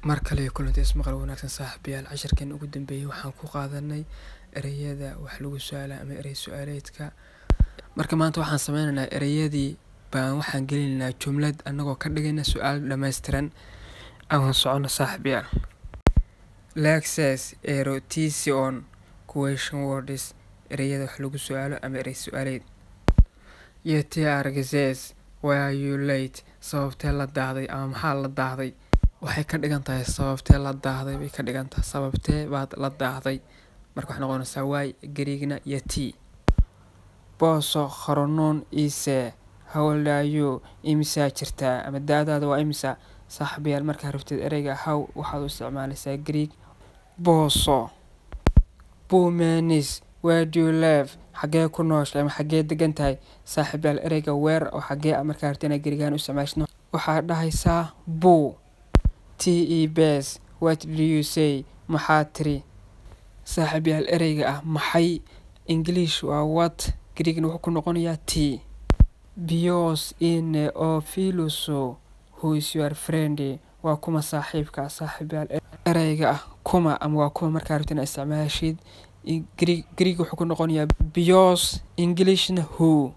markale kulanti ismaqal wanaagsan saaxiibayaal casharkan ugu dambeeyay waxaan ku qaadanay ereyada wax lagu su'aalo ama erey su'aaleedka marka maanta waxaan sameynaynaa ereyadii baan waxaan gelinaynaa jumlad anagoo ka dhigayna su'aal dhameystiran aan socono saaxiibayaal Lexus erotation question words ereyada wax lagu su'aalo ama erey su'aaleed yeti argazes why are you late sababtee la daahday ama maxaa la daahday waxay ka dhigan tahay sababtee la daahday way ka dhigan tahay sababtee baad la daahday marka wax noqonaysaa why Greegna yeti boso khoronon ise how old are you imisa jirtaa ama daadaada waa imisa saaxiibayaal marka rabtid ereyga how waxaad u isticmaalaysaa Greek boso bumenis where do you live xagee ku nooshahay ama xagee degan tahay saaxiibayaal ereyga where oo xagee marka rabtid Greegan u isticmaashno waxaa dhahaysaa bu bes what do you say maxaa tiri saaxiibayaal ereyga ah maxay English waa what Greekna wuxuu ku noqonayaa t bios in o filuso who is your friend waa kuma saaxiibka saaxiibayaal ereyga ah kuma ama waa kuma marka rabtid isticmaashid Greek wuxuu ku noqonayaa bios Englishna who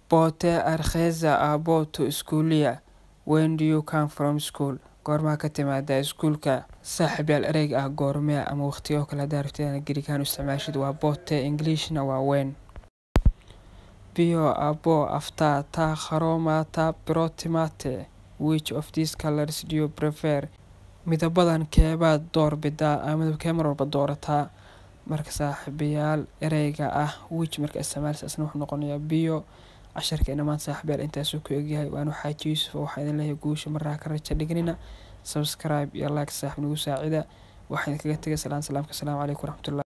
bote arkheza about schoolia when do you come from school goorma ka timaada iskuulka saaxiibayaal ereyga ah goorma ama waqtiyo kala daarteen Greekan u isticmaashid waa bote Englishna waa when bio abo after ta kharoma ta protimate which of these colors do you prefer midabadan keebaad doorbidaa ama midabkee mar walba doorataa marka saaxiibayaal ereyga ah which marka isticmaalkiisa wuxuu noqonayaa bio casharkeena maanta saaxiibayaal intaas uu ku egyahay waan Xaaji Yuusuf waxaan idin leeyahay guusha marraa ka raja dhignina subscribe iyo like saaxiib nagu saacida waxaan kaga tagay salaamka assalaamu calaykum waraxmatullahi